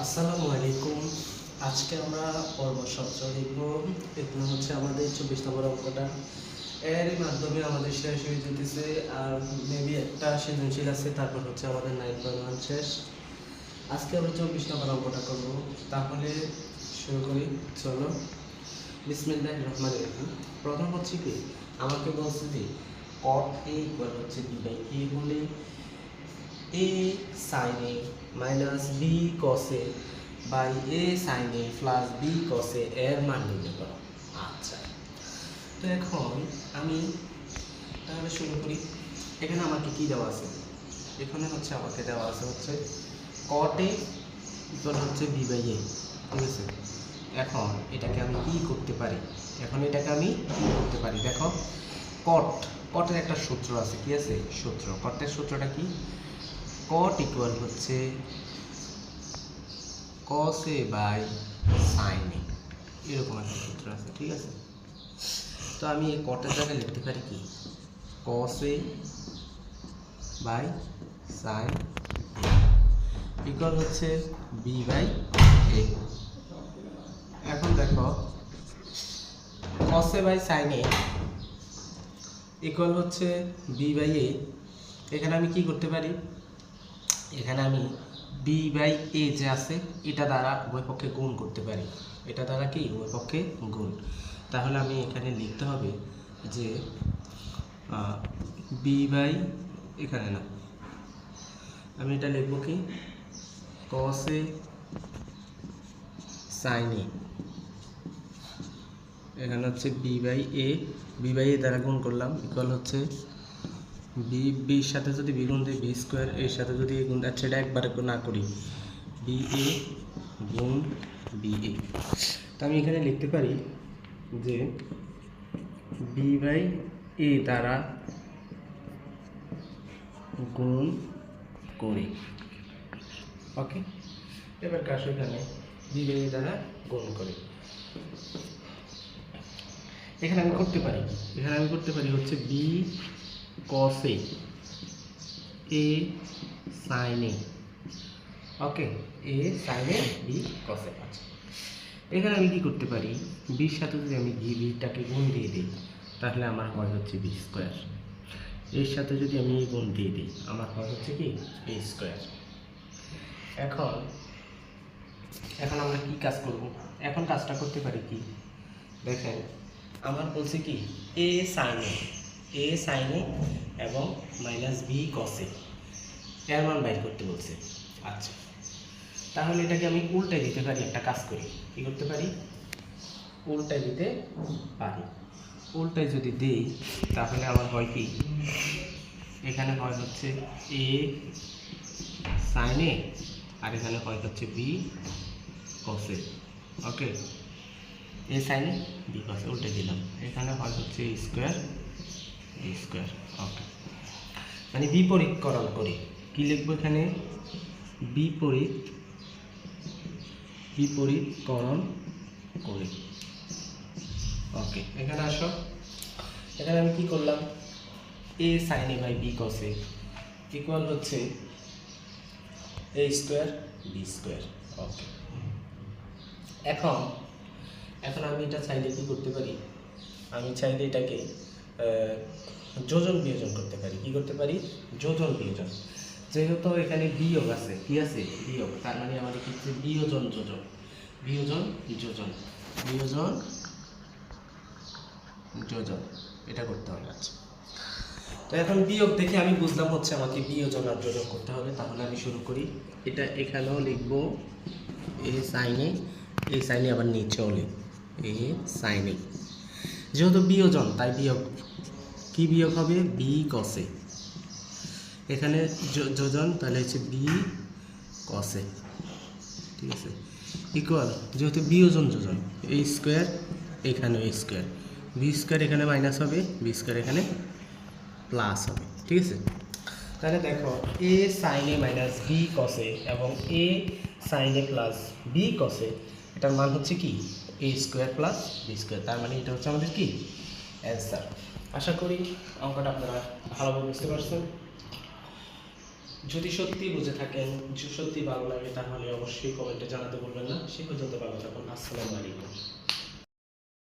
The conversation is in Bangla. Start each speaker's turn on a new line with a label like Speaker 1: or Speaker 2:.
Speaker 1: আসসালামু আলাইকুম। আজকে আমরা পর্ব 17 দেখব। এখানে হচ্ছে আমাদের 24 নম্বর অঙ্কটা। এরই মাধ্যমে আমাদের শেষ হয়ে যেতেছে, আর মেবি একটা সৃজনশীল আছে, তারপর হচ্ছে আমাদের 9.1 শেষ। আজকে আমরা 24 নম্বর অঙ্কটা করব। তাহলে শুরু করি, চলো। বিসমিল্লাহির রহমানির রহিম। প্রথম হচ্ছে কি, আমাকে বলছে যে cot a ইকুয়াল হচ্ছে b বাই a হলে a sin a minus b cos a by a sin a plus b cos a এর মান নির্ণয় করো। আচ্ছা, তো এখন আমি তাহলে শুরু করি। এখানে আমাকে কি দেওয়া আছে? এখানে হচ্ছে আমাকে দেওয়া আছে হচ্ছে cot a ইকুয়াল হচ্ছে b বাই a, ঠিক আছে। এখন এটাকে আমি কি করতে পারি? দেখো, কটের একটা সূত্র আছে, কি আছে সূত্র? কটের সূত্রটা কি? cot ইকুয়াল হচ্ছে cos a by sin a, এরকম একটা সূত্র আছে, ঠিক আছে। তো আমি এই কটের জায়গায় লিখতে পারি কি, cos a by sin a equal হচ্ছে b বাই a। এখন দেখো, cos a by sin a equal হচ্ছে b বাই a। এখানে আমি কি করতে পারি? এখানে আমি b বাই a যে আছে এটা দ্বারা উভয় পক্ষে গুণ করতে পারি। এটা দ্বারা কি উভয় পক্ষে গুণ। তাহলে আমি এখানে লিখতে হবে যে b বাই, এখানে না, আমি এটা লিখব কি, cos a sin a, এখানে হচ্ছে b বাই a দ্বারা গুণ করলাম, ইকুয়াল হচ্ছে বির সাথে যদি বি গুণ দিই বি স্কোয়ার, এর সাথে যদি গুণ, সেটা একবারে না করি, বি এ গুণ বি এ। তো আমি এখানে লিখতে পারি যে বি বাই এ দ্বারা গুণ করি। ওকে, এবার কাজ এখানে বি বাই এ দ্বারা গুণ করি। এখানে আমি করতে পারি হচ্ছে B cos a sin a, okay, a sin a b cos a। আচ্ছা, এখানে আমি কি করতে পারি, বির সাথে যদি আমি বিটাকে গুণ দিয়ে দিই তাহলে আমার হয় হচ্ছে বি স্কোয়ার। এর সাথে যদি আমি গুণ দিয়ে দিই আমার হয় হচ্ছে কি a স্কোয়ার। এখন আমরা কি কাজ করব? এখন কাজটা করতে পারি কি, দেখেন আমার বলছে কি a sin a এবং মাইনাস b cos a এর মান বাইর করতে বলছে। আচ্ছা, তাহলে এটাকে আমি উল্টাই দিতে পারি। একটা কাজ করি, কি করতে পারি, উল্টাই দিতে পারি। উল্টাই যদি দিই তাহলে আমার হয় কি, এখানে হয় হচ্ছে a sin a আর এখানে হয় হচ্ছে b cos a। Okay, a sin a b cos a উল্টে দিলাম, এখানে হয় হচ্ছে a স্কোয়ার b স্কোয়ার। ওকে, মানে বিপরীতকরণ করি। কি লিখবো এখানে, বিপরীতকরণ করি। ওকে, এখানে আসো, এখানে আমি কি করলাম, a sin a by b cos a equal হচ্ছে a square b square. Okay, এখন আমি এটা চাইলে কি করতে পারি, আমি চাইলে এটাকে যোজন বিয়োজন করতে পারি। কি করতে পারি? যোজন বিয়োজন। যেহেতু এখানে বিয়োগ আছে, কি আছে বিয়োগ, তার মানে আমাদের কি হচ্ছে বিয়োজন যোজন, এটা করতে হবে। আচ্ছা, তো এখন বিয়োগ দেখে আমি বুঝলাম হচ্ছে আমাকে বিয়োজন আর যোজন করতে হবে। তাহলে আমি শুরু করি। এটা এখানেও লিখবো a sin a আবার নিচেও লিখব a sin a। যেহেতু বিয়োজন তাই বিয়োগ, কি বিয়োগ হবে, b cos a। এখানে যোজন, তাহলে হচ্ছে b cos a, ঠিক আছে, ইকুয়াল, যেহেতু বিয়োজন যোজন, a স্কোয়ার, এখানে a স্কোয়ার, b স্কোয়ার এখানে মাইনাস হবে, b স্কোয়ার এখানে প্লাস হবে, ঠিক আছে। তাহলে দেখো a sin a minus b cos a এবং a sin a plus b cos a, এটার মান হচ্ছে কি a square plus b square. তার মানে এটা হচ্ছে আমাদের কি অ্যান্সার। আশা করি অঙ্কটা আপনারা ভালোভাবে বুঝতে পারছেন। যদি সত্যি বুঝে থাকেন, সত্যি ভালো লাগে, তাহলে অবশ্যই কমেন্টে জানাতে বলবেন না। সে পর্যন্ত ভালো থাকুন। আসসালামু আলাইকুম।